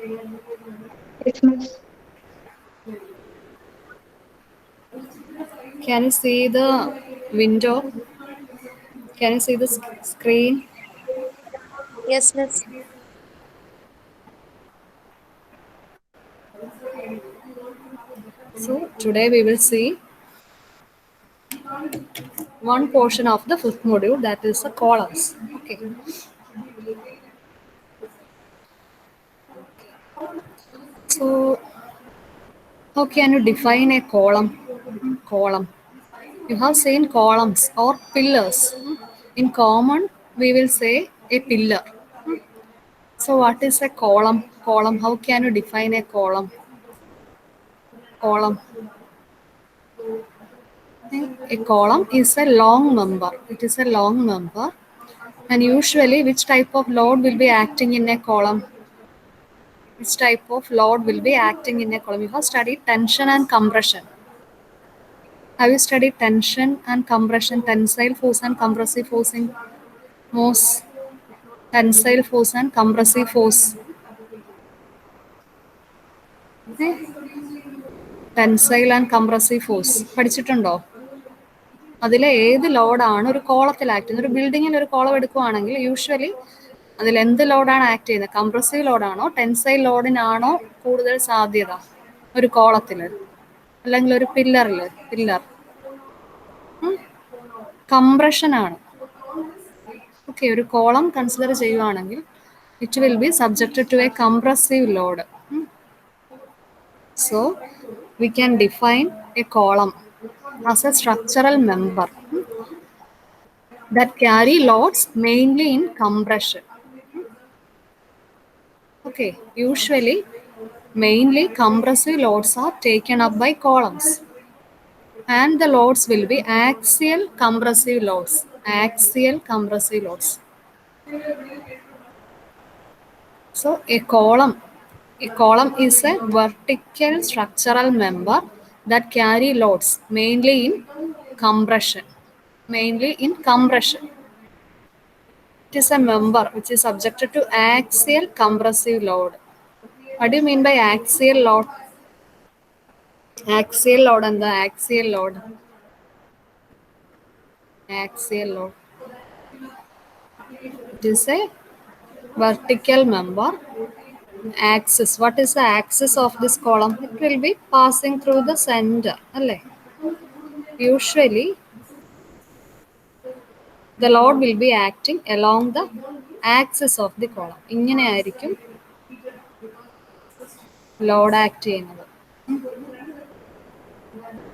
Yes, miss. Can you see the window? Can you see the screen? Yes, miss. So today we will see one portion of the fifth module, that is the columns. Okay. So how can you define a column? Column. You have seen columns or pillars. In common, we will say a pillar. So what is a column? Column. How can you define a column? Column. A column is a long member. It is a long member. And usually, which type of load will be acting in a column? Which type of load will be acting in a column? You have studied tension and compression. Have you studied tension and compression, tensile force and compressive force in MOS? Tensile force and compressive force. Tensile and compressive force പഠിച്ചിട്ടുണ്ടോ? അതിലെ ഏത് ലോഡാണ് ഒരു കോളത്തിൽ act ചെയ്യുന്നത്? ഒരു ബിൽഡിങ്ങിൽ ഒരു column എടുക്കുവാണെങ്കിൽ യൂഷ്വലി അതിൽ എന്ത് ലോഡാണ് ആക്ട് ചെയ്യുന്നത്? കംപ്രസീവ് ലോഡാണോ ടെൻസൈൽ ലോഡിനാണോ കൂടുതൽ സാധ്യത ഒരു കോളത്തിൽ, അല്ലെങ്കിൽ ഒരു പില്ലറിൽ? പില്ലർ കംപ്രഷൻ ആണ്. ഓക്കെ, ഒരു കോളം കൺസിഡർ ചെയ്യുവാണെങ്കിൽ it will be subjected to a compressive load. So we can define a column as a structural member that carry loads mainly in compression. Okay, usually mainly compressive loads are taken up by columns, and the loads will be axial compressive loads. Axial compressive loads. So a column is a vertical structural member that carry loads mainly in compression. Mainly in compression. It is a member which is subjected to axial compressive load. What do you mean by axial load? Axial load and the axial load. Axial load. It is a vertical member. Axis. What is the axis of this column? It will be passing through the center. Usually, the load will be acting along the axis of the column. ഇങ്ങനെയായിരിക്കും load act ചെയ്യുന്നത്.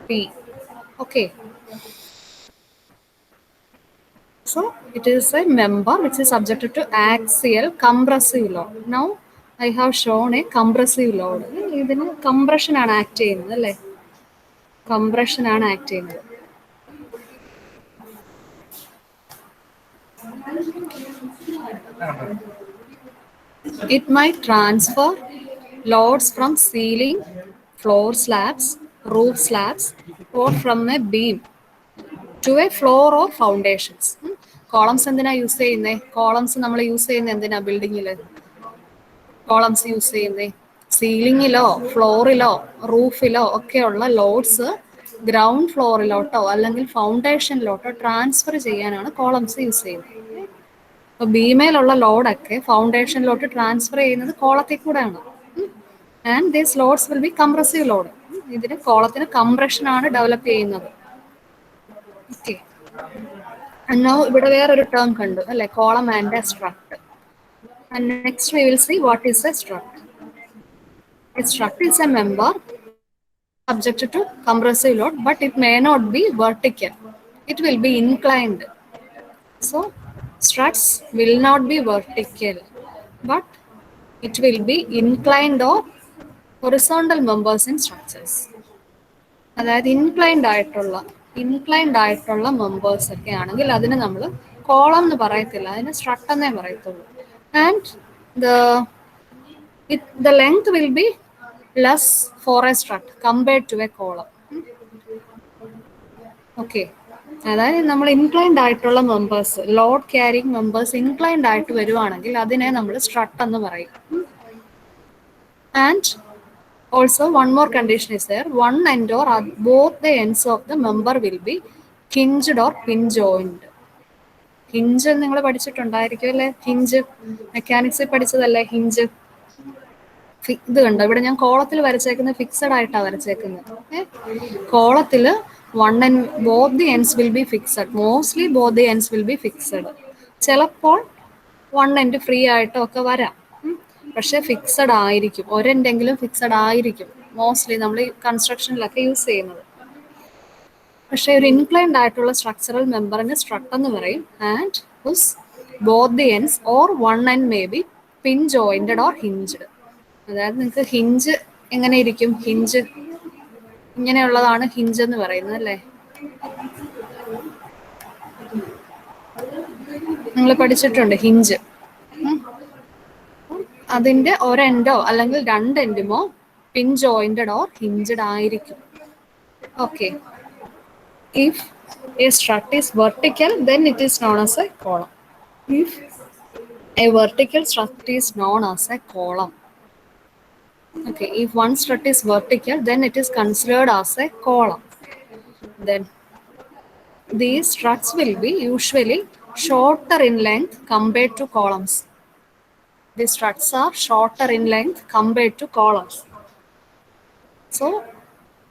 P. Okay. So it is a member which is subjected to axial compressive load. Now I have shown a compressive load. ഇതിന് compression ആണ് act ചെയ്യുന്നത് അല്ലേ? Compression ആണ് act ചെയ്യുന്നത്. It might transfer loads from ceiling, floor slabs, roof slabs, or from a beam to a floor or foundations. Columns എന്തിനാ use ചെയ്യുന്നത്? Columns നമ്മൾ use ചെയ്യുന്നത് എന്തിനാ? ബിൽഡിങ്ങിൽ കോളംസ് യൂസ് ചെയ്യുന്നത് സീലിങ്ങിലോ ഫ്ലോറിലോ റൂഫിലോ ഒക്കെയുള്ള ലോഡ്സ് ഗ്രൗണ്ട് ഫ്ലോറിലോട്ടോ അല്ലെങ്കിൽ ഫൗണ്ടേഷനിലോട്ടോ ട്രാൻസ്ഫർ ചെയ്യാനാണ് കോളംസ് യൂസ് ചെയ്യുന്നത്. അപ്പോൾ ബീമേലുള്ള ലോഡൊക്കെ ഫൗണ്ടേഷനിലോട്ട് ട്രാൻസ്ഫർ ചെയ്യുന്നത് കോളത്തിൽ കൂടെയാണ്. And these loads will be compressive load. ഇതിന് കോളത്തിന് കംപ്രഷനാണ് ഡെവലപ്പ് ചെയ്യുന്നത്. ഓക്കെ, നൗ ഇവിടെ വേറൊരു ടേം കണ്ടു അല്ലെ, column and a strut. And next we will see what is a strut. A strut is a member subjected to compressive load, but it may not be vertical. It will be inclined. So struts will not be vertical, but it will be inclined or horizontal members in structures. അതായത് inclined ആയിട്ടുള്ള members ഒക്കെ ആണെങ്കിൽ അതിന് നമ്മൾ column എന്ന് പറയത്തില്ല, അതിന് strut എന്നേ പറയത്തുള്ളൂ. And the length will be less for a strut compared to a column. Okay, അതായത് നമ്മൾ ഇൻക്ലൈൻഡ് ആയിട്ടുള്ള members, load carrying members inclined ആയിട്ട് വരുവാണെങ്കിൽ അതിനെ നമ്മൾ സ്ട്രട്ട് എന്ന് പറയും. And also one more condition is there. One end or both the ends of the member will be hinged or pin joined. Hinge നിങ്ങൾ പഠിച്ചിട്ടുണ്ടായിരിക്കും അല്ലേ? ഹിഞ്ച് മെക്കാനിക്സിൽ പഠിച്ചതല്ലേ ഹിഞ്ച്? ഇത് കണ്ടോ, ഇവിടെ ഞാൻ കോളത്തിൽ വരച്ചേക്കുന്നത് ഫിക്സഡ് ആയിട്ടാണ് വരച്ചേക്കുന്നത്. കോളത്തില് one and both the ends will be fixed. Mostly both the ends will be fixed. ചിലപ്പോൾ വൺ എൻഡ് ഫ്രീ ആയിട്ടോ ഒക്കെ വരാം. പക്ഷെ ഫിക്സഡ് ആയിരിക്കും, ഒരെൻഡെങ്കിലും ഫിക്സഡ് ആയിരിക്കും മോസ്റ്റ്ലി നമ്മൾ ഈ കൺസ്ട്രക്ഷനിലൊക്കെ യൂസ് ചെയ്യുന്നത്. പക്ഷേ ഒരു ഇൻക്ലൈൻഡ് ആയിട്ടുള്ള സ്ട്രക്ചറൽ മെമ്പറിന് സ്ട്രട്ട് എന്ന് പറയും. And who's both the ends or one end may be pin jointed or hinged. അതായത് നിങ്ങൾക്ക് ഹിഞ്ച് എങ്ങനെ ഇരിക്കും? ഹിഞ്ച് ഇങ്ങനെയുള്ളതാണ് ഹിഞ്ച് എന്ന് പറയുന്നത് അല്ലേ? നിങ്ങൾ പഠിച്ചിട്ടുണ്ട് ഹിഞ്ച്. അതിന്റെ ഒരെൻഡോ അല്ലെങ്കിൽ രണ്ടെൻഡുമോ പിൻ ജോയിന്റഡ് ഓർ ഹിഞ്ച്ഡ് ആയിരിക്കും. Okay. If a strut is vertical, then it is known as a column. If a vertical strut is known as a column. Okay, if one strut is vertical, then it is considered as a column. Then these struts will be usually shorter in length compared to columns. These struts are shorter in length compared to columns. So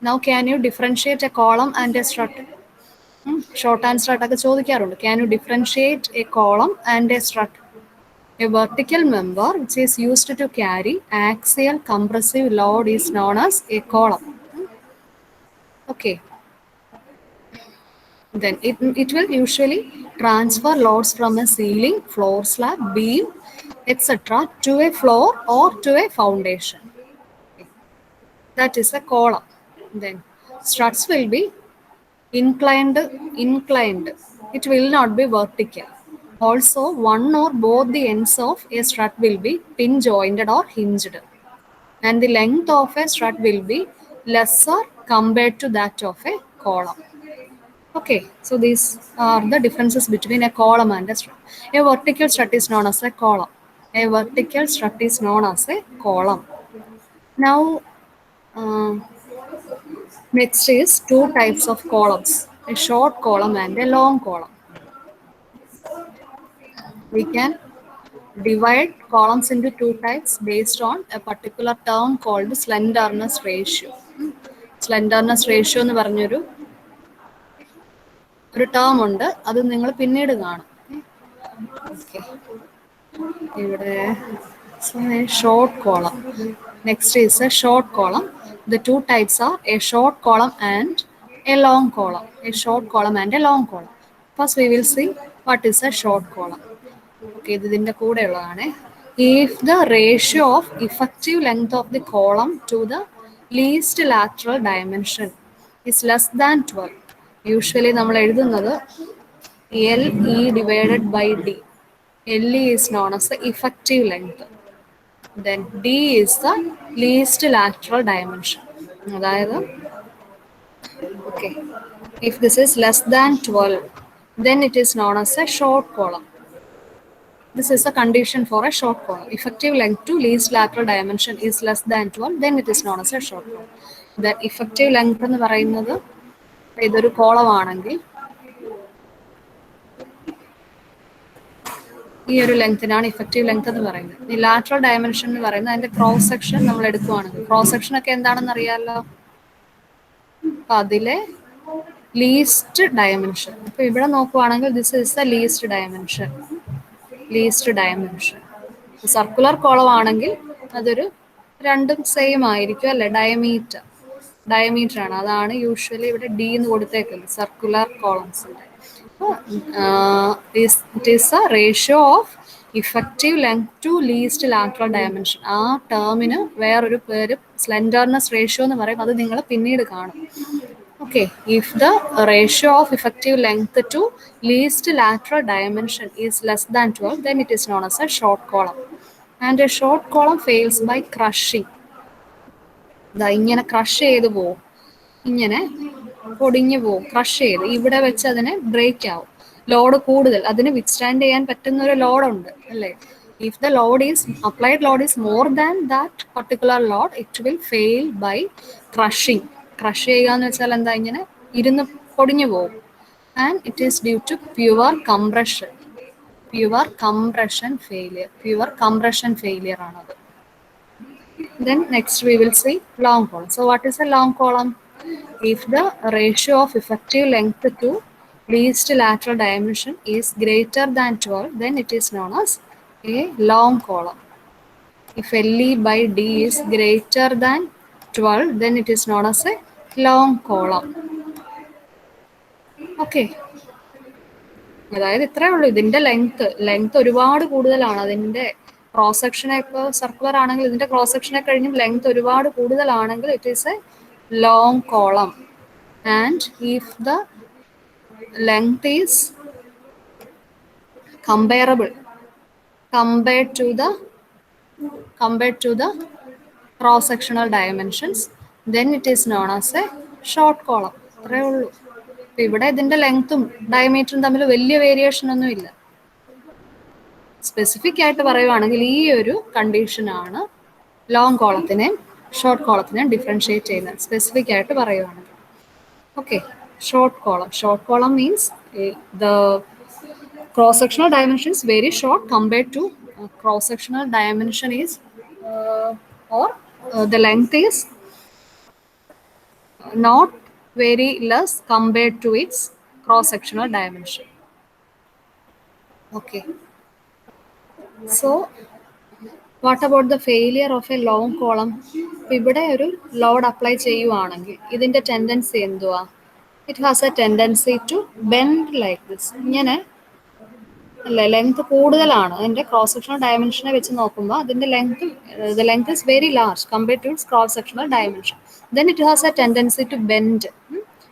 now can you differentiate a column and a strut? Short and strut ഒക്കെ ചോദിക്കാറുണ്ട്. Can you differentiate a column and a strut? A vertical member which is used to carry axial compressive load is known as a column. Okay. Then it will usually transfer loads from a ceiling, floor slab, beam, etc. to a floor or to a foundation. That is a column. Then struts will be inclined. It will not be vertical. Also, one or both the ends of a strut will be pin jointed or hinged, and the length of a strut will be lesser compared to that of a column. Okay, so these are the differences between a column and a strut. A vertical strut is known as a column. A vertical strut is known as a column. Now, next is two types of columns, a short column and a long column. We can divide columns into two types based on a particular term called slenderness ratio. Slenderness ratio എന്ന് പറഞ്ഞൊരു term ഉണ്ട്. അത് നിങ്ങൾ പിന്നീട് കാണും. Okay, ഇവിടെ short column. Next is a short column. The two types are a short column and a long column. A short column and a long column. First we will see what is a short column. Okay, ഇതിന്റെ കൂടെ ഉള്ളതാണ്. If the ratio of effective length of the column to the least lateral dimension is less than 12, usually നമ്മൾ എഴുതുന്നത് LE divided by D. LE is known as the effective length. Then D is the least lateral dimension. അതായത് okay, if this is less than 12, then it is known as a short column. This is a condition for a short column. Effective length to least lateral dimension is less than 12, then it is known as a short column. Then effective length എന്ന് പറയുന്നത് ഇതൊരു column ആണെങ്കിൽ ഈ ഒരു ലെങ്ത്തിനാണ് effective length എന്ന് പറയുന്നത്. ഈ lateral dimension എന്ന് പറയുന്നത് അതിന്റെ ക്രോസ് സെക്ഷൻ നമ്മൾ എടുക്കുവാണെങ്കിൽ, ക്രോസ് സെക്ഷൻ ഒക്കെ എന്താണെന്ന് അറിയാമല്ലോ. അപ്പൊ അതിലെ ലീസ്റ്റ് ഡയമെൻഷൻ, ഇപ്പൊ ഇവിടെ നോക്കുവാണെങ്കിൽ this is the least dimension. Circular column ആണെങ്കിൽ അതൊരു രണ്ടും സെയിം ആയിരിക്കും അല്ലെ, ഡയമീറ്റർ ആണ്. അതാണ് യൂഷ്വലി ഇവിടെ ഡി എന്ന് കൊടുത്തേക്കുന്നത് circular കോളംസിന്റെ. It is a ratio of effective length to least lateral dimension. ആ ടേമിന് വേറൊരു പേര് സ്ലെൻഡർനെസ് റേഷ്യോ എന്ന് പറയും. അത് നിങ്ങൾ പിന്നീട് കാണും. Okay, if the ratio of effective length to least lateral dimension is less than 12, then it is known as a short column. And a short column fails by crushing. ഇങ്ങനെ crush ചെയ്ത് പോവും, ഇങ്ങനെ പൊടിഞ്ഞു പോവും, ക്രഷ് ചെയ്ത് ഇവിടെ വെച്ച് അതിനെ ബ്രേക്ക് ആവും. ലോഡ് കൂടുതൽ, അതിന് വിത്ത്സ്റ്റാൻഡ് ചെയ്യാൻ പറ്റുന്ന ഒരു ലോഡുണ്ട് അല്ലേ. If the applied load is more than that particular load, it will fail by crushing. Crush ചെയ്യുക എന്ന് വെച്ചാൽ എന്താ, ഇങ്ങനെ ഇരുന്ന് പൊടിഞ്ഞു പോകും. And it is due to pure compression. Pure compression failure. Pure compression failure ആണത്. Then next we will see long column. So what is a long column? If the ratio of effective length to least lateral dimension is greater than 12, then it is known as a long column. If LE by D is greater than 12, then it is known as a long column. Okay. അതായത് ഇത്രേ ഉള്ളൂ ഇതിന്റെ length ഒരുപാട് കൂടുതലാണ്. അതിന്റെ cross സെക്ഷനെ, ഇപ്പോൾ circular ആണെങ്കിൽ ഇതിന്റെ ക്രോസ് സെക്ഷനെ കഴിഞ്ഞും ലെങ്ത് ഒരുപാട് കൂടുതലാണെങ്കിൽ it is A long column. And if the length is comparable compared to the cross sectional dimensions, then it is known as a short column. അത്രേ ഉള്ളൂ. ഇപ്പം ഇവിടെ ഇതിന്റെ ലെങ്ത്തും ഡയമീറ്ററും തമ്മിൽ വലിയ വേരിയേഷൻ ഒന്നും ഇല്ല. സ്പെസിഫിക് ആയിട്ട് പറയുവാണെങ്കിൽ ഈ ഒരു കണ്ടീഷനാണ് ലോങ് കോളത്തിനെയും ഷോർട്ട് കോളത്തിനെയും ഡിഫറൻഷിയേറ്റ് ചെയ്യുന്നത്, സ്പെസിഫിക് ആയിട്ട് പറയുവാണെങ്കിൽ. Okay, short column means the cross-sectional dimension is very short compared to cross-sectional dimension is the length is not very less compared to its cross-sectional dimension. Okay. So what about the failure of a long column? ഇവിടെ ഒരു load apply ചെയ്യുവാണെങ്കിൽ ഇതിന്റെ tendency എന്തുവാ? It has a tendency to bend like this. ഇങ്ങനെ അല്ലേ, length കൂടുതലാണ്. അതിന്റെ cross sectional ഡയമെൻഷനെ വെച്ച് നോക്കുമ്പോൾ അതിന്റെ length is very large compared to its cross sectional dimension. Then it has a tendency to bend.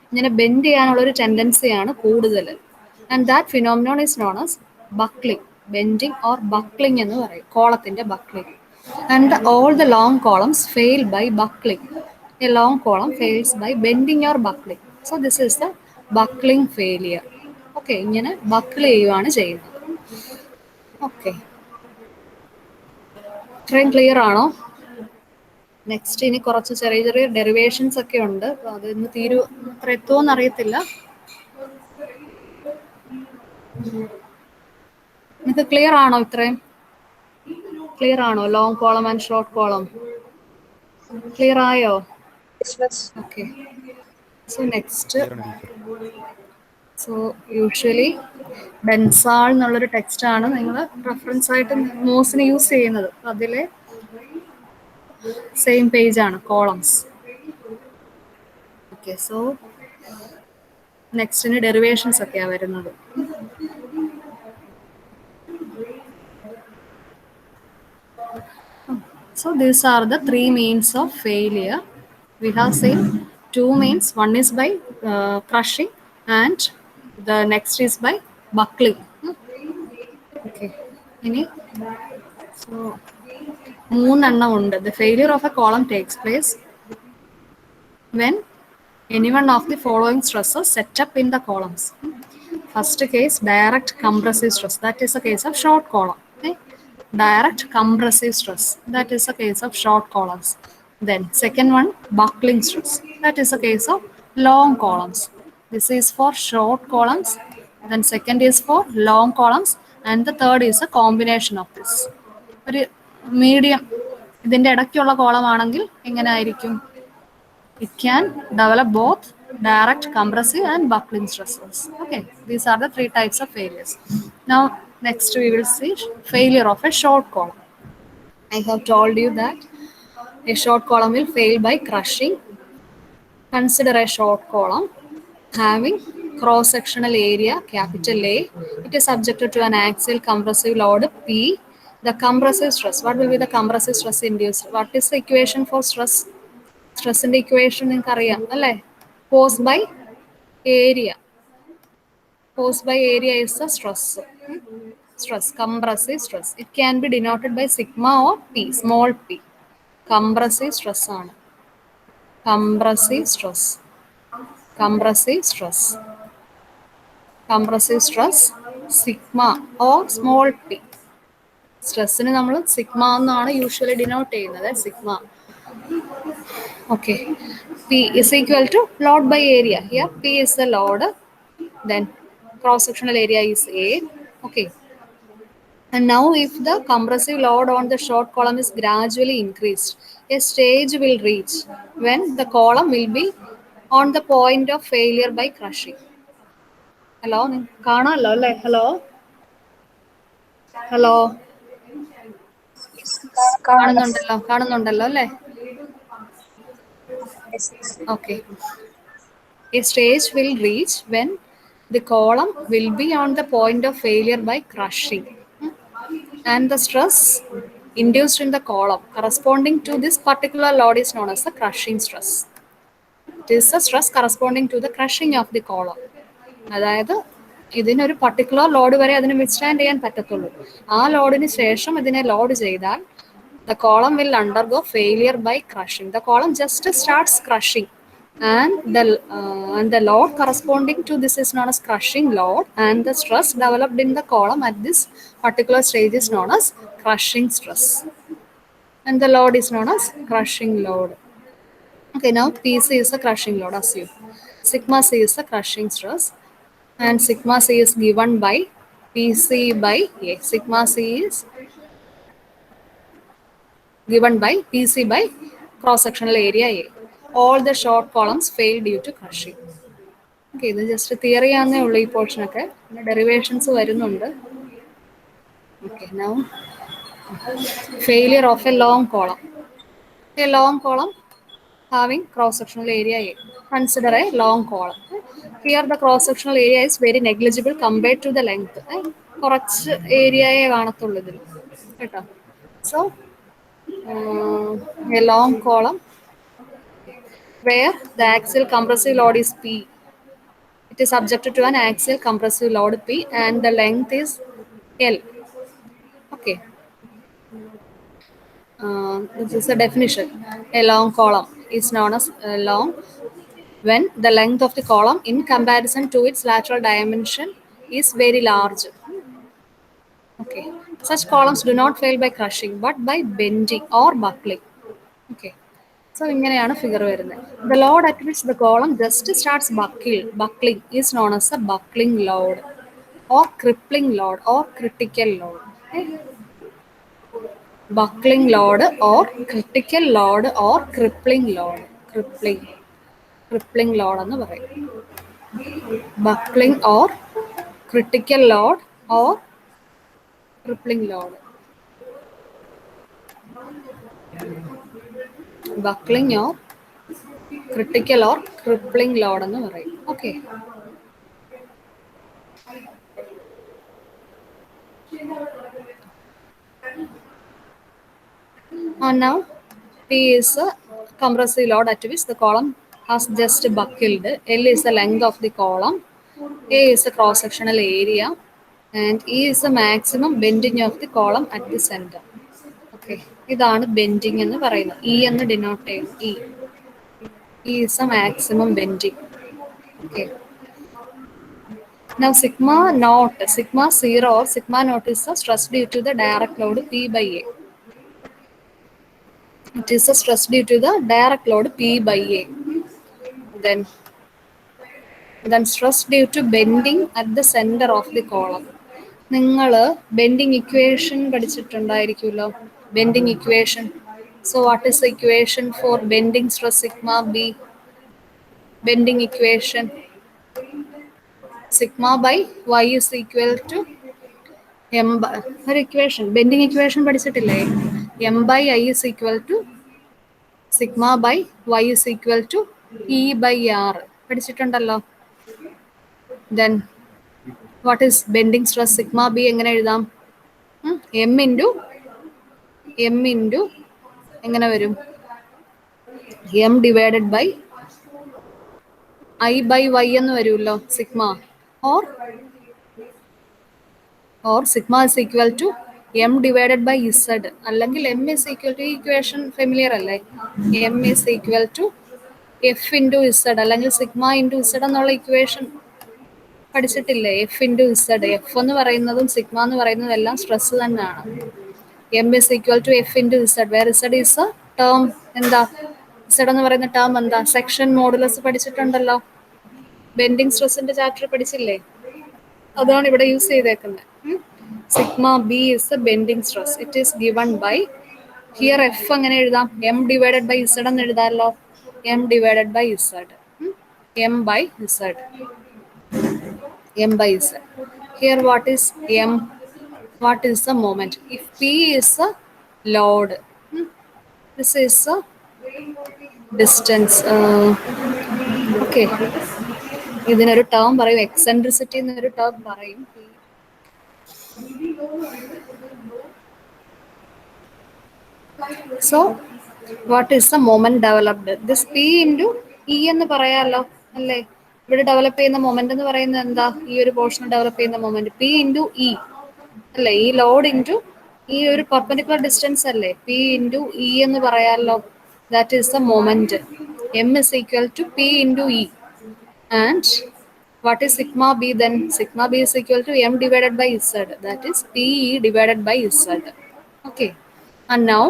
ഇങ്ങനെ ബെൻഡ് ചെയ്യാനുള്ള ഒരു ടെൻഡൻസിയാണ് കൂടുതൽ. And that phenomenon is known as buckling, bending or buckling എന്ന് പറയും, കോളത്തിന്റെ buckling. And all the long columns fail by buckling. A long column fails by bending or buckling. So this is the buckling failure. Okay, ഇങ്ങനെ buckle ചെയ്യുവാണ് ചെയ്യുന്നത്. Okay, ഇത്രയും clear ആണോ? Next ഇനി കുറച്ച് ചെറിയ ചെറിയ ഡെറിവേഷൻസ് ഒക്കെ ഉണ്ട്. അത് ഇന്ന് അത്ര എത്തുമോന്ന് അറിയത്തില്ല. നിങ്ങൾക്ക് ക്ലിയർ ആണോ? ഇത്രയും ക്ലിയർ ആണോ? Long column and short column clear ആയോ? Yes, miss. Okay. So next, so usually Bansal എന്നുള്ളൊരു ടെക്സ്റ്റാണ് നിങ്ങൾ റെഫറൻസ് ആയിട്ട് മോസിന് യൂസ് ചെയ്യുന്നത്. അതിലെ സെയിം പേജ് ആണ്, കോളംസ്. ഓക്കെ, സോ നെക്സ്റ്റിന് ഡെറിവേഷൻസ് ഒക്കെയാണ് വരുന്നത്. So these are the three means of failure. We have seen two means. One is by crushing and the next is by buckling. Okay. So മൂന്നെണ്ണം ഉണ്ട്. The failure of a column takes place when any one of the following stresses set up in the columns. First case, direct compressive stress. That is a case of short column. Okay? Direct compressive stress. That is a case of short columns. Then second one, buckling stress. That is a case of long columns. This is for short columns. Then second is for long columns. And the third is a combination of this. ഒരു medium ഇതിൻ്റെ ഇടയ്ക്കുള്ള column ആണെങ്കിൽ എങ്ങനെ ആയിരിക്കും? It can develop both direct compressive and buckling stresses. Okay, these are the three types of failures. Now, next we will see failure of a short column. I have told you that a short column will fail by crushing. Consider a short column having cross-sectional area capital A. It is subjected to an axial compressive load P. The compressive stress. What will be the compressive stress induced? What is the equation for stress? സ്ട്രെസ്സിന്റെ equation നിങ്ങൾക്ക് അറിയാം അല്ലേ? Force by area. Force by area is the stress. Stress, compressive stress. It can be denoted by sigma or P, small P. Compressive stress ആണ്. Compressive stress, compressive stress, compressive stress sigma or small P. സ്ട്രെസ്സിന് നമ്മൾ sigma എന്നാണ് usually denote ചെയ്യുന്നത്. Sigma. Okay. P is equal to load by area. Here P is the load. Then cross sectional area is A. Okay. And now if the compressive load on the short column is gradually increased, a stage will reach when the column will be on the point of failure by crushing. Hello? കാണാമല്ലോ അല്ലേ? Hello hello കാണുന്നുണ്ടല്ലോ അല്ലേ? Yes, miss. Okay. A stage will reach when the column will be on the point of failure by crushing, and the stress induced in the column corresponding to this particular load is known as the crushing stress. It is the stress corresponding to the crushing of the column. അതായത് ഇതിനൊരു particular load വരെ അതിന് withstand ചെയ്യാൻ പറ്റത്തുള്ളൂ. ആ ലോഡിന് ശേഷം ഇതിനെ ലോഡ് ചെയ്താൽ the column will undergo failure by crushing. The column just starts crushing, and the load corresponding to this is known as crushing load, and the stress developed in the column at this particular stage is known as crushing stress, and the load is known as crushing load. Okay, now PC is the crushing load, assume. Sigma C is the crushing stress, and sigma C is given by PC by A. Sigma C is given by PC by cross-sectional area A. All the short columns fail due to crushing. Okay, ഇത് just theory ആണെന്നേ ഉള്ളൂ ഈ പോർഷനൊക്കെ. പിന്നെ derivations വരുന്നുണ്ട്. Okay, now failure of a long column. A long column having cross-sectional area A. Consider a long column. Here the cross-sectional area is very negligible compared to the length. കുറച്ച് ഏരിയയെ കാണത്തുള്ളൂ ഇതിൽ കേട്ടോ. So a long column where the axial compressive load is P. It is subjected to an axial compressive load P and the length is L. Okay. This is the definition. A long column is known as long when the length of the column in comparison to its lateral dimension is very large. Okay. Such columns do not fail by crushing but by bending or buckling. Okay. So ഇങ്ങനെയാണ് figure വരുന്നത്. The load at which the column just starts buckling is known as a buckling load or crippling load or critical load. Okay? Buckling load or critical load or crippling load. Crippling load എന്ന് പറയും. Buckling or critical load or crippling load. Buckling or critical or crippling load എന്ന് പറയും. Okay. And now P is a compressive load at which the column has just buckled. L is the length of the column. A is the cross-sectional area. And E is the maximum bending of the column at the center. Okay. ഇതാണ് bending എന്ന് പറയുന്നത്. E എന്ന് denote ചെയ്യും. E is the maximum bending. Okay. Now sigma naught, sigma 0 or sigma naught is the stress due to the direct load P by A. It is a stress due to the direct load P by A. Then stress due to bending at the center of the column. നിങ്ങൾ bending equation പഠിച്ചിട്ടുണ്ടായിരിക്കുമല്ലോ, bending equation. So what is the equation for bending stress sigma B? Bending equation sigma by Y is equal to M. ഒരു equation, bending equation പഠിച്ചിട്ടില്ലേ? M by I is equal to sigma by Y is equal to E by R പഠിച്ചിട്ടുണ്ടല്ലോ. Then what is bending stress sigma B എങ്ങനെ എഴുതാം? M into എങ്ങനെ വരും? M divided by I by Y എന്ന് വരുമല്ലോ sigma. Or sigma is equal to M divided by Z, അല്ലെങ്കിൽ M is equal to, ഈ equation familiar അല്ലേ? M is equal to F into Z, അല്ലെങ്കിൽ sigma into Z എന്നുള്ള equation പഠിച്ചിട്ടില്ലേ? F into Z. F എന്ന് പറയുന്നതും sigma എന്ന് പറയുന്നതും എല്ലാം സ്ട്രെസ് തന്നെയാണ്. M is equal to F into Z, where Z is a term. എന്താ ഇസഡ് എന്ന് പറയുന്ന ടേം? എന്താ? സെക്ഷൻ മോഡുലസ് പഠിച്ചിട്ടുണ്ടല്ലോ, ബെൻഡിങ് സ്ട്രെസ്സിന്റെ ചാപ്റ്റർ പഠിച്ചില്ലേ? അതാണ് ഇവിടെ യൂസ് ചെയ്തേക്കുന്നത്. Sigma B is a bending stress. It is given by, here F എങ്ങനെ എഴുതാം? എം ഡിവൈഡഡ് ബൈ ഇസഡ് എന്ന് എഴുതാമല്ലോ. M divided by Z, M by Z, m by z. Here what is m? What is the moment? If p is a load, this is a distance. Okay. ഇതിനൊരു term പറയും, eccentricity എന്നൊരു term പറയും. So what is the moment developed? This P into e എന്ന് പറയാമല്ലോ, അല്ലേ? ഇവിടെ develop ചെയ്യുന്ന moment എന്ന് പറയുന്നത് എന്താ? ഈ ഒരു പോർഷൻ ഡെവലപ്പ് ചെയ്യുന്ന മൊമെന്റ് പി ഇൻറ്റു ഇ അല്ലേ? ഈ ലോഡ് ഇൻറ്റു ഈ ഒരു പെർപെൻഡിക്കുലർ ഡിസ്റ്റൻസ് അല്ലേ? പി ഇൻറ്റു ഇ എന്ന് പറയാമല്ലോ. That is the moment. M is equal to P into e. And what is sigma b then? Sigma b is equal to m divided by z, that is pe divided by z. Okay, and now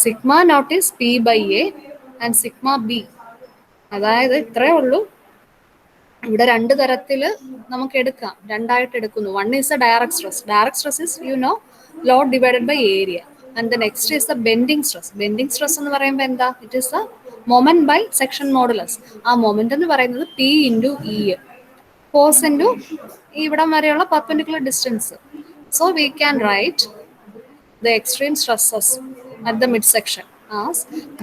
sigma naught is p by a and sigma b, അതായത് ഇത്രയേ ഉള്ളൂ. ഇവിടെ രണ്ട് തരത്തിൽ നമുക്ക് എടുക്കാം, രണ്ടായിട്ട് എടുക്കുന്നു. One is a direct stress. Direct stress is you know load divided by area. And the next is the bending stress. Bending stress എന്ന് പറയുമ്പോൾ എന്താ? It is a moment by section modulus. ആ മൊമെന്റ് എന്ന് പറയുന്നത് P into e, force into ഇവിടം വരെയുള്ള perpendicular distance. So we can write the extreme stresses at the midsection as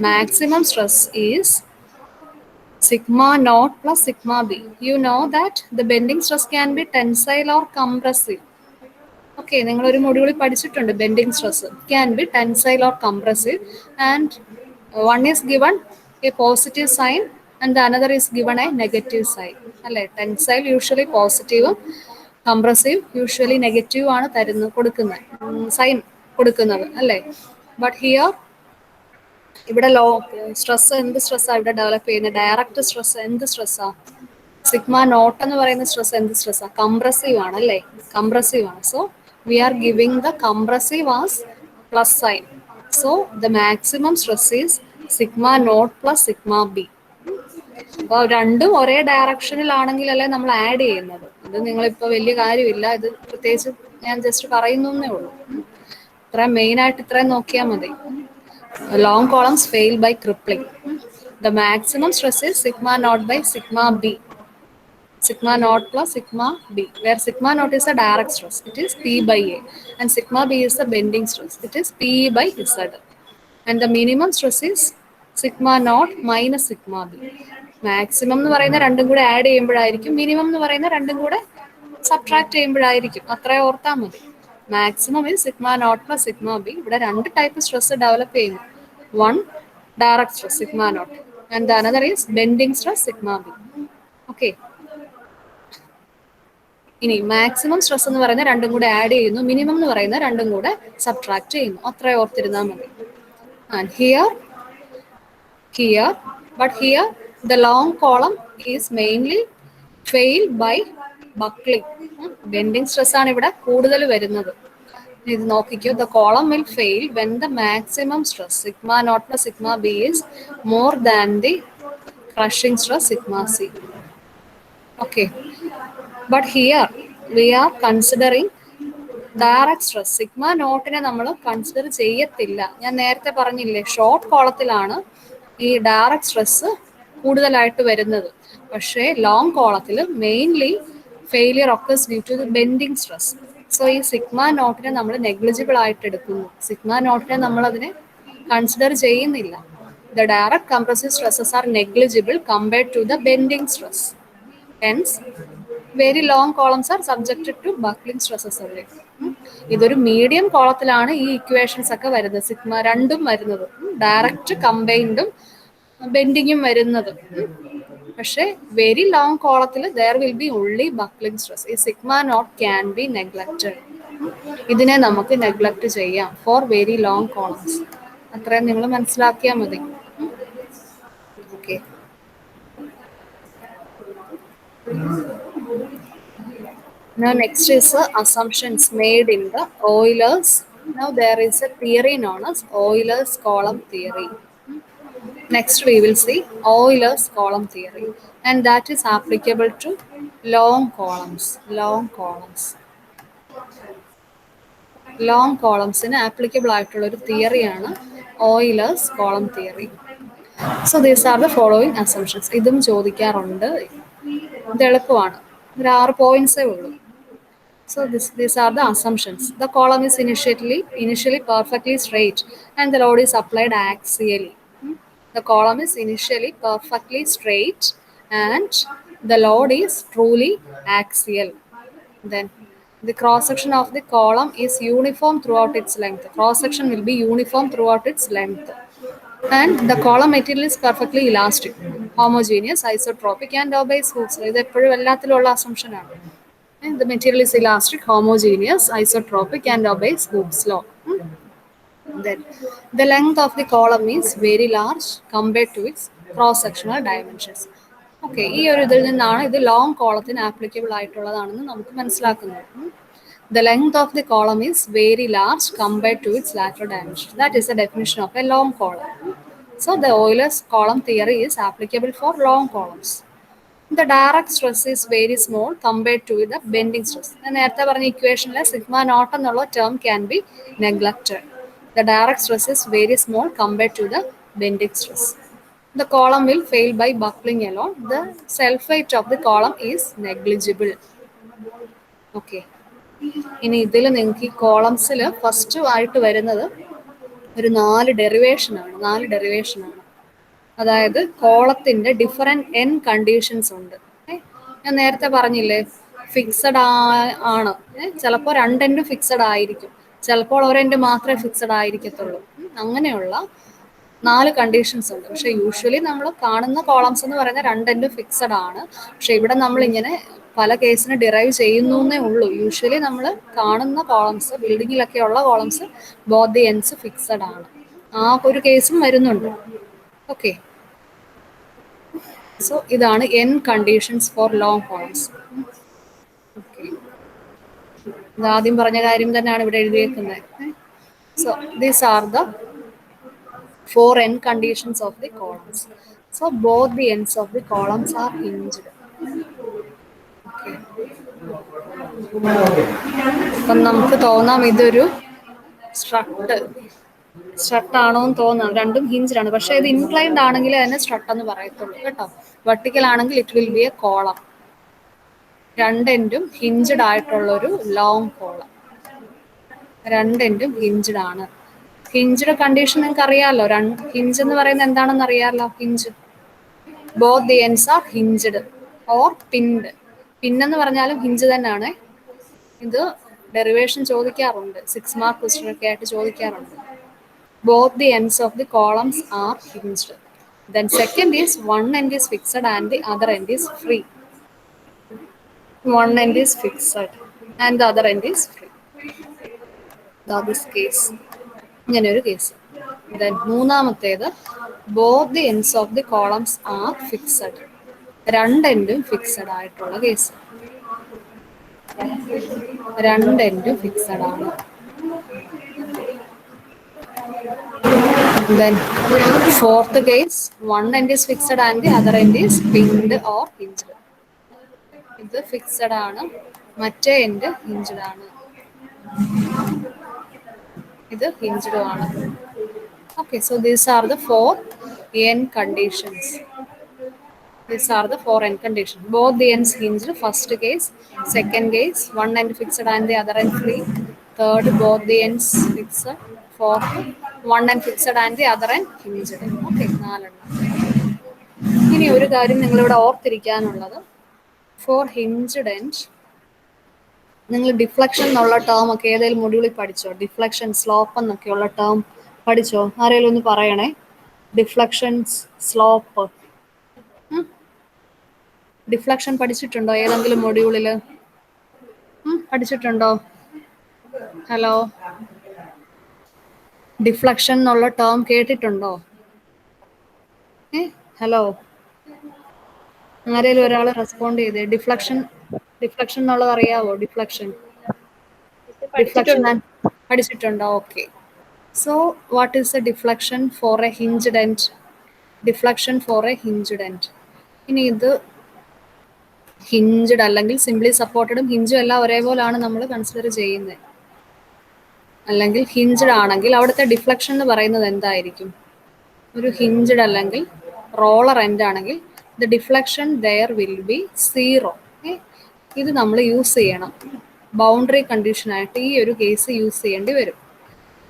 maximum stress is sigma naught plus sigma b. You know that the bending stress can be tensile or compressive. Okay, നിങ്ങളൊരു മൊഡ്യൂളിൽ പഠിച്ചിട്ടുണ്ട് bending stress can be tensile or compressive. And one is given a positive sign and the another is given a negative sign, അല്ലേ? Tensile usually പോസിറ്റീവും compressive usually negative ആണ് കൊടുക്കുന്നത്, sign കൊടുക്കുന്നത്, അല്ലേ? But here ഇവിടെ ലോ സ്ട്രെസ്, എന്ത് സ്ട്രെസ്സാണ് ഇവിടെ ഡെവലപ്പ് ചെയ്യുന്നത്? Direct stress. എന്ത് സ്ട്രെസ്സാണ്? സിഗ്മ നോട്ട് എന്ന് പറയുന്ന സ്ട്രെസ് എന്ത് സ്ട്രെസ്സാണ്? കംപ്രസീവ് ആണ്, അല്ലേ? കംപ്രസീവ് ആണ്. So we are giving the compressive as plus sine. So the maximum stress is sigma naught plus sigma B. അപ്പോൾ രണ്ടും ഒരേ ഡയറക്ഷനിലാണെങ്കിലല്ലേ നമ്മൾ ആഡ് ചെയ്യുന്നത്. ഇത് നിങ്ങളിപ്പോൾ വലിയ കാര്യമില്ല, ഇത് പ്രത്യേകിച്ച് ഞാൻ ജസ്റ്റ് പറയുന്നേ ഉള്ളൂ. ഇത്രയും മെയിനായിട്ട് ഇത്രയും നോക്കിയാൽ മതി. Long columns fail by crippling. The maximum stress is sigma naught by sigma b. Sigma naught plus sigma b, where sigma naught is a direct stress, it is p by a, and sigma b is the bending stress, it is p by z. And the minimum stress is sigma naught minus sigma b. Maximum എന്ന് പറയുന്ന രണ്ടും കൂടെ add ചെയ്യുമ്പോഴായിരിക്കും, minimum എന്ന് പറയുന്ന രണ്ടും കൂടെ subtract ചെയ്യുമ്പോഴായിരിക്കും. അത്രേ ഓർത്താൽ മതി. Maximum is sigma naught plus sigma b. ഇവിടെ രണ്ട് ടൈപ്പ് സ്ട്രെസ് ഡെവലപ്പ് ചെയ്യുന്നു. One direct stress sigma naught and the another is bending stress sigma B. Okay, ഇനി മാക്സിമം സ്ട്രെസ് എന്ന് പറയുന്ന രണ്ടും കൂടെ ആഡ് ചെയ്യുന്നു, മിനിമം എന്ന് പറയുന്ന രണ്ടും കൂടെ സബ്ട്രാക്ട് ചെയ്യുന്നു. അത്രേ ഓർത്തിരുന്നാൽ മതി. And here, but here the long column is mainly failed by buckling. Bending stress ആണ് ഇവിടെ കൂടുതൽ വരുന്നത്. ഇത് നോക്കിക്കോ, the column will fail when the maximum stress sigma naught plus sigma b is more than the crushing stress sigma c. Okay, but here we are considering direct stress. Sigma നോട്ടിനെ നമ്മൾ consider ചെയ്യത്തില്ല. ഞാൻ നേരത്തെ പറഞ്ഞില്ലേ, short കോളത്തിലാണ് ഈ direct stress കൂടുതലായിട്ട് വരുന്നത്. പക്ഷേ ലോങ് കോളത്തിൽ mainly failure occurs due to the bending stress. So ഈ സിഗ്മ നോട്ടിനെ നമ്മൾ നെഗ്ലിജിബിൾ ആയിട്ട് എടുക്കുന്നു. സിഗ്മ നോട്ടിനെ നമ്മൾ അതിനെ കൺസിഡർ ചെയ്യുന്നില്ല. The direct compressive stresses are negligible compared to the bending stress. Hence very long columns are subjected to buckling stresses അല്ലേ. ഇതൊരു മീഡിയം കോളത്തിലാണ് ഈ ഇക്വേഷൻസ് ഒക്കെ വരുന്നത്. സിഗ്മ രണ്ടും വരുന്നത്, ഡയറക്റ്റ് കമ്പൈൻഡും ബെൻഡിങ്ങും വരുന്നത്. പക്ഷേ വെരി ലോങ് കോളത്തിൽ there will be only buckling stress. ഈ sigma nought can be neglected. ഇതിനെ നമുക്ക് നെഗ്ലക്റ്റ് ചെയ്യാം ഫോർ വെരി ലോങ് കോളംസ്. അത്രയും നിങ്ങൾ മനസ്സിലാക്കിയാൽ മതി. Okay, now next is the assumptions made in the Euler's Now there is a theory known as Euler's column theory. Next we will see Euler's column theory, and that is applicable to long columns. Long columns in applicable ആയിട്ടുള്ള ഒരു തിയറിയാണ് Euler's column theory. So these are the following assumptions. ഇതും ചോദിക്കാറുണ്ട്. ഇത് എളുപ്പമാണ്. ഒരു 6 പോയിന്റ്സേ ഉള്ളൂ. So these are the assumptions. The column is initially perfectly straight and the load is applied axially. The column is initially perfectly straight and the load is truly axial. Then the cross section of the column is uniform throughout its length. Cross section will be uniform throughout its length. And the column material is perfectly elastic, homogeneous, isotropic and obeys Hooke's law. ഇത് എപ്പോഴും എല്ലാത്തിലുള്ള assumption ആണ്. And the material is elastic, homogeneous, isotropic and obeys Hooke's law. Then the length of the column is very large compared to its cross-sectional dimensions. Okay, ഈ ഒരു ഇതിൽ നിന്നാണ് ഇത് long കോളത്തിന് applicable ആയിട്ടുള്ളതാണെന്ന് നമുക്ക് മനസ്സിലാക്കുന്നത്. The length of the column is very large compared to its lateral dimensions. That is the definition of a long column. So the Euler's column theory is applicable for long columns. The direct stress is very small compared to the bending stress. ഞാൻ നേരത്തെ പറഞ്ഞ ഇക്വേഷനിലെ sigma naught എന്നുള്ള term can be neglected. The direct stress is very small compared to the bending stress. The column will fail by buckling alone. The self weight of the column is negligible. Okay. ഇനി ഇതിൽ നിങ്ങൾക്ക് ഈ കോളംസിൽ first ആയിട്ട് വരുന്നത് ഒരു 4 ഡെറിവേഷനാണ്. അതായത് കോളത്തിൻ്റെ different N conditions ഉണ്ട്. ഞാൻ നേരത്തെ പറഞ്ഞില്ലേ, ഫിക്സഡ് ആണ്. ചിലപ്പോൾ 2 എൻഡും ഫിക്സഡ് ആയിരിക്കും, ചിലപ്പോൾ 1 എൻഡ് മാത്രമേ ഫിക്സഡ് ആയിരിക്കത്തുള്ളൂ. അങ്ങനെയുള്ള 4 കണ്ടീഷൻസ് ഉണ്ട്. പക്ഷേ യൂഷ്വലി നമ്മൾ കാണുന്ന കോളംസ് എന്ന് പറയുന്നത് 2 എൻഡും ഫിക്സഡ് ആണ്. പക്ഷേ ഇവിടെ നമ്മളിങ്ങനെ പല കേസിന് ഡിറൈവ് ചെയ്യുന്നേ ഉള്ളൂ. യൂഷ്വലി നമ്മൾ കാണുന്ന കോളംസ്, ബിൽഡിങ്ങിലൊക്കെ ഉള്ള columns both the ends fixed ആണ്. ആ ഒരു കേസും വരുന്നുണ്ട്. ഓക്കെ, സോ ഇതാണ് end conditions for long columns. Okay, ഇതാദ്യം പറഞ്ഞ കാര്യം തന്നെയാണ് ഇവിടെ എഴുതിയേക്കുന്നത്. So these are the 4 end conditions of the columns. So both the ends of the columns are hinged. Okay. അപ്പം നമുക്ക് തോന്നാം ഇതൊരു സ്ട്രട്ട് ആണോ എന്ന് തോന്നാം. രണ്ടും ഹിഞ്ച്ഡ് ആണ്. പക്ഷേ ഇത് ഇൻക്ലൈൻഡ് ആണെങ്കിൽ അതിനെ സ്ട്രട്ട് എന്ന് പറയത്തുള്ളൂ കേട്ടോ. വെർട്ടിക്കൽ ആണെങ്കിൽ it will be a column. 2 എൻഡും ഹിഞ്ച്ഡ് ആയിട്ടുള്ളൊരു ലോങ് കോളം. 2 എൻഡും ഹിഞ്ച്ഡ് ആണ്. ഹിഞ്ച്ഡ് കണ്ടീഷൻ നിങ്ങൾക്ക് അറിയാമല്ലോ. ഹിഞ്ച് എന്ന് പറയുന്നത് എന്താണെന്ന് അറിയാമല്ലോ. Hinge, both the ends are hinged or pinned. പിന്നെന്ന് പറഞ്ഞാലും ഹിഞ്ച് തന്നെയാണ്. ഇത് ഡെറിവേഷൻ ചോദിക്കാറുണ്ട്, 6 മാർക്ക് ക്വസ്റ്റ്യനൊക്കെ ആയിട്ട് ചോദിക്കാറുണ്ട്. Both the ends of the columns R hinged. Then second is one end is fixed and the other end is free. One end is fixed and the other end is free. That is case. ഇങ്ങനെ ഒരു case. Then മൂന്നാമത്തേത് both the ends of the columns are fixed. 2 എൻഡും fixed ആയിട്ടുള്ള case. 2 എൻഡും fixed ആണ്. Then fourth case, one end is fixed and the other end is pinned or hinged. ഇത് fixed ആണ്, മറ്റേ end hinged ആണ്. ഇത് hinged ആണ്. Okay, so these are the 4 end conditions. These are the 4 end conditions. Both the ends hinged, first case. Second case, one end fixed and the other end free. Third, both the ends fixed. Fourth, one end fixed and the other end hinged. Okay, 4. ഇനി ഒരു കാര്യം നിങ്ങളിവിടെ ഓർത്തിരിക്കാനുള്ളത്, four hinged end നിങ്ങൾ deflection എന്നുള്ള term ഒക്കെ ഏതെങ്കിലും മൊഡ്യൂളിൽ പഠിച്ചോ? ഡിഫ്ലക്ഷൻ, സ്ലോപ്പ് എന്നൊക്കെയുള്ള ടേം പഠിച്ചോ? ആരെങ്കിലും ഒന്ന് പറയണേ. ഡിഫ്ലക്ഷൻ, സ്ലോപ്പ്, ഡിഫ്ലക്ഷൻ പഠിച്ചിട്ടുണ്ടോ ഏതെങ്കിലും മൊഡ്യൂളിൽ? പഠിച്ചിട്ടുണ്ടോ? ഹലോ, ഡിഫ്ലക്ഷൻ എന്നുള്ള ടേം കേട്ടിട്ടുണ്ടോ? ഹലോ, ആരെങ്കിലും ഒരാൾ റെസ്പോണ്ട് ചെയ്തേ. ഡിഫ്ലക്ഷൻ എന്നുള്ളത് അറിയാവോ? ഡിഫ്ലക്ഷൻ ആൻഡ് പഠിച്ചിട്ടുണ്ടോ? Okay. So what is a deflection for a hinged end? Deflection for a hinged end. ഇനി ഇത് ഹിഞ്ച്ഡ് അല്ലെങ്കിൽ സിംപ്ലി സപ്പോർട്ടഡും ഹിഞ്ചും എല്ലാം ഒരേപോലാണ് നമ്മൾ കൺസിഡർ ചെയ്യുന്നത്. അല്ലെങ്കിൽ ഹിഞ്ച്ഡ് ആണെങ്കിൽ അവിടുത്തെ ഡിഫ്ലക്ഷൻ എന്ന് പറയുന്നത് എന്തായിരിക്കും? ഒരു ഹിഞ്ച്ഡ് അല്ലെങ്കിൽ റോളർ എൻഡ് ആണെങ്കിൽ the deflection there will be zero. ഇത് നമ്മൾ യൂസ് ചെയ്യണം. ബൗണ്ടറി കണ്ടീഷനായിട്ട് ഈ ഒരു കേസ് യൂസ് ചെയ്യേണ്ടി വരും.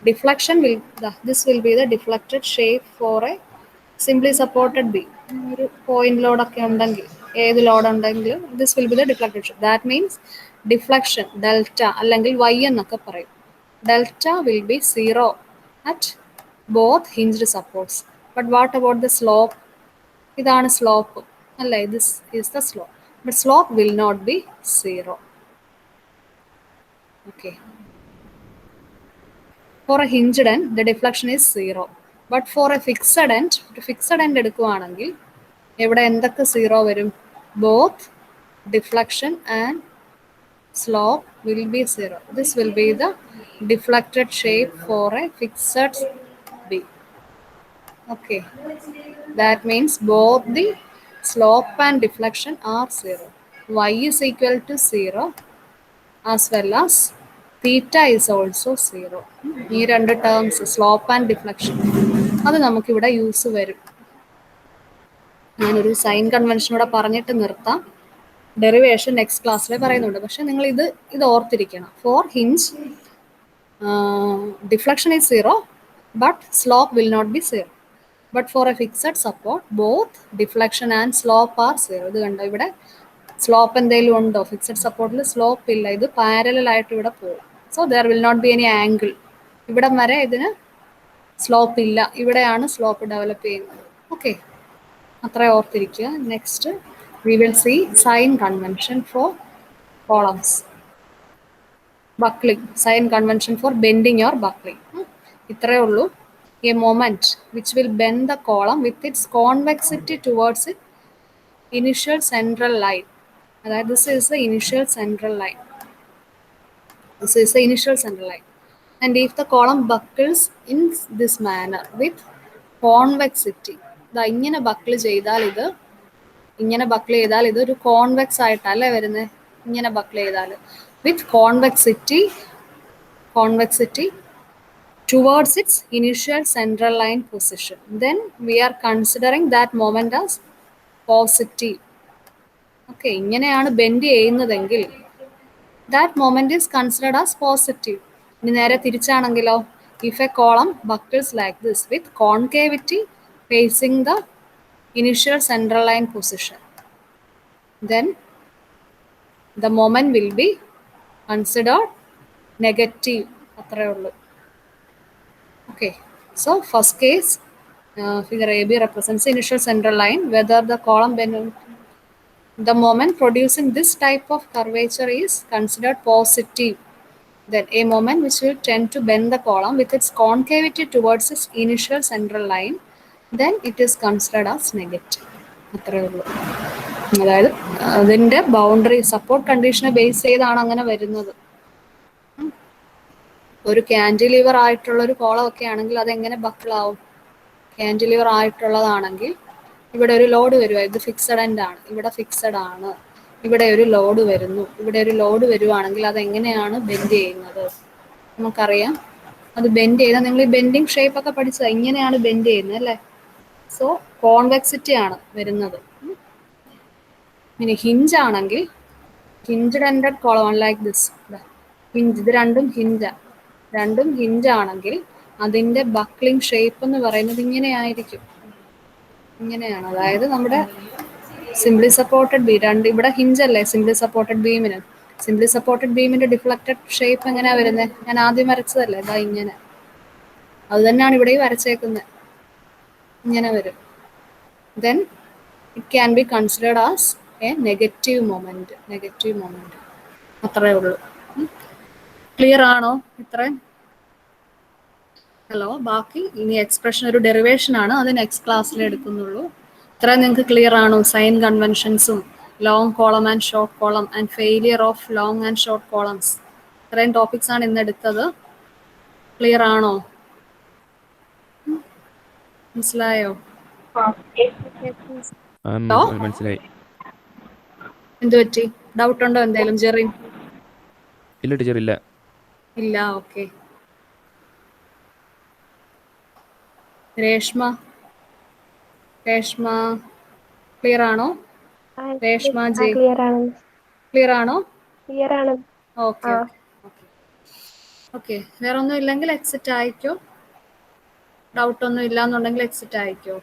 Deflection will this will be the deflected shape for a simply supported B. ഒരു പോയിന്റ് ലോഡൊക്കെ ഉണ്ടെങ്കിൽ, ഏത് ലോഡ് ഉണ്ടെങ്കിലും this will be the deflected shape. That means deflection delta അല്ലെങ്കിൽ വൈ എന്നൊക്കെ പറയും. Delta will be zero at both hinged supports. But what about the slope? ഇതാണ് slope അല്ലേ? This is the slope. But slope will not be zero. Okay. For a hinged end, the deflection is zero. But for a fixed end, ഒരു fixed end എടുക്കുകയാണെങ്കിൽ ഇവിടെ എന്തൊക്കെ zero വരും? Both deflection and slope will be zero. This will be the deflected shape for a fixed B. Okay. That means both the slope and deflection are zero. Y is equal to 0 as well as theta is also 0. ഈ രണ്ട് terms slope and deflection അത് നമുക്കിവിടെ use വരും. ഞാനൊരു sign കൺവെൻഷനൂടെ പറഞ്ഞിട്ട് നിർത്താം. Derivation next ക്ലാസ്സിൽ പറയുന്നുണ്ട്. പക്ഷെ നിങ്ങൾ ഇത് ഓർത്തിരിക്കണം. For hinge deflection is zero but slope will not be zero. But for a fixed support both deflection and slope are zero. ഇത് കണ്ടോ, ഇവിടെ സ്ലോപ്പ് എന്തെങ്കിലും ഉണ്ടോ? ഫിക്സഡ് സപ്പോർട്ടിൽ സ്ലോപ്പ് ഇല്ല. ഇത് പാരലൽ ആയിട്ട് ഇവിടെ പോകും. So there will not be any angle. ഇവിടം വരെ ഇതിന് സ്ലോപ്പ് ഇല്ല. ഇവിടെയാണ് സ്ലോപ്പ് ഡെവലപ്പ് ചെയ്യുന്നത്. ഓക്കെ, അത്ര ഓർത്തിരിക്കുക. Next we will see sign convention for columns. Buckling, sign convention for bending or buckling. ഇത്രയേ ഉള്ളൂ. A moment which will bend the column with its convexity towards it initial central line. അതായത് this is the initial central line. This is the initial central line. And if the column buckles in this manner with convexity, ഇതാ ഇങ്ങനെ buckle ചെയ്താൽ ഇത് ഒരു convex ആയിട്ടല്ലേ വരുന്നത്. ഇങ്ങനെ buckle ചെയ്താൽ വിത്ത് convexity towards its initial central line position, then we are considering that moment as positive. Okay, ഇങ്ങനെയാണ് ബെൻഡ് ചെയ്യുന്നതെങ്കിൽ that moment is considered as positive. ഇനി നേരെ തിരിച്ചാണെങ്കിലോ, if a column buckles like this with concavity facing the initial central line position, then the moment will be considered negative. അത്രയേ ഉള്ളൂ. Okay, so first case figure AB represents the initial central line. Whether the column the moment producing this type of curvature is considered positive, then a moment which will tend to bend the column with its concavity towards its initial central line, then it is considered as negative. അത്രയേ ഉള്ളൂ. അതായത് അതിൻ്റെ boundary support കണ്ടീഷനെ base ചെയ്താണ് അങ്ങനെ വരുന്നത്. ഒരു ക്യാൻറ്റിലിവർ ആയിട്ടുള്ള ഒരു കോളം ഒക്കെ ആണെങ്കിൽ അതെങ്ങനെ ബക്കിളാവും? ക്യാൻറ്റിലിവർ ആയിട്ടുള്ളതാണെങ്കിൽ ഇവിടെ ഒരു ലോഡ് വരുക, ഇത് ഫിക്സഡ് എൻഡ് ആണ്, ഇവിടെ ഫിക്സഡ് ആണ്, ഇവിടെ ഒരു ലോഡ് വരുന്നു, ഇവിടെ ഒരു ലോഡ് വരുവാണെങ്കിൽ അതെങ്ങനെയാണ് ബെൻഡ് ചെയ്യുന്നത്? നമുക്കറിയാം. അത് ബെൻഡ് ചെയ്താൽ നിങ്ങൾ ഈ ബെൻഡിങ് ഷേപ്പ് ഒക്കെ പഠിച്ചത് ഇങ്ങനെയാണ് ബെൻഡ് ചെയ്യുന്നത് അല്ലേ? സോ കോൺവെക്സിറ്റി ആണ് വരുന്നത്. ഇനി ഹിഞ്ച് ആണെങ്കിൽ hinged ended column like this hinge, ഇത് രണ്ടും ഹിഞ്ച് ആണെങ്കിൽ അതിൻ്റെ ബക്ലിംഗ് ഷേപ്പ് എന്ന് പറയുന്നത് ഇങ്ങനെയായിരിക്കും. ഇങ്ങനെയാണ്. അതായത് നമ്മുടെ സിംപ്ലി സപ്പോർട്ടഡ് ബീം ഇവിടെ ഹിഞ്ച് അല്ലേ സിംപ്ലി സപ്പോർട്ടഡ് ബീമിന്. സിംപ്ലി സപ്പോർട്ടഡ് ബീമിന്റെ ഡിഫ്ലക്റ്റഡ് ഷേപ്പ് എങ്ങനെയാ വരുന്നത്? ഞാൻ ആദ്യം വരച്ചതല്ലേ, ഇതാ ഇങ്ങനെ. അത് തന്നെയാണ് ഇവിടെയും വരച്ചേക്കുന്നത്. ഇങ്ങനെ വരും. Then it can be considered as A negative moment. അത്രയേ ഉള്ളൂ. ക്ലിയർ ആണോ ഇത്രയും? ഹലോ, ബാക്കി ഇനി എക്സ്പ്രഷൻ ഒരു ഡെറിവേഷൻ ആണ്, അത് നെക്സ്റ്റ് ക്ലാസ്സിൽ എടുക്കുന്നുള്ളൂ. ഇത്രയും നിങ്ങൾക്ക് ക്ലിയർ ആണോ? സൈൻ കൺവെൻഷൻസും long column and short column and failure of long and short columns, ഇത്രയും ടോപ്പിക്സ് ആണ് ഇന്ന് എടുത്തത്. ക്ലിയർ ആണോ? മനസ്സിലായോ? Yes, miss. ഹലോ, മനസ്സിലായി. എന്ത് പറ്റി? ഡൗട്ട് ഉണ്ടോ എന്തായാലും ജെറിൻ? ഇല്ല ടീച്ചർ, ഇല്ല. ഇല്ല, ഓക്കെ. രേഷ്മ ക്ലിയർ ആണോ? രേഷ്മ ജെ ക്ലിയർ ആണ്. ക്ലിയർ ആണോ? ക്ലിയർ ആണ്. Okay okay okay okay. വേറെ ഒന്നും ഇല്ലെങ്കിൽ എക്സിറ്റ് ആയിക്കോ. ഡൗട്ട് ഒന്നും ഇല്ലാന്നുണ്ടെങ്കിൽ എക്സിറ്റ് ആയിക്കോ.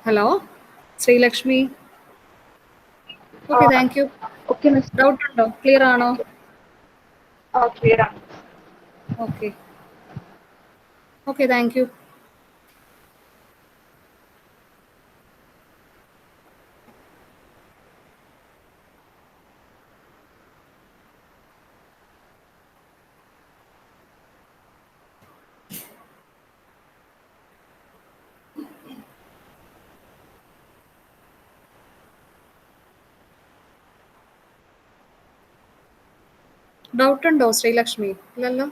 Hello Sreelakshmi. Okay, thank you. Okay miss. Doubt ഉണ്ടോ? ക്ലിയർ ആണോ? ക്ലിയർ ആണ്. Okay okay, thank you. Doubt ഉണ്ടോ ശ്രീലക്ഷ്മി? ഇല്ലല്ലോ.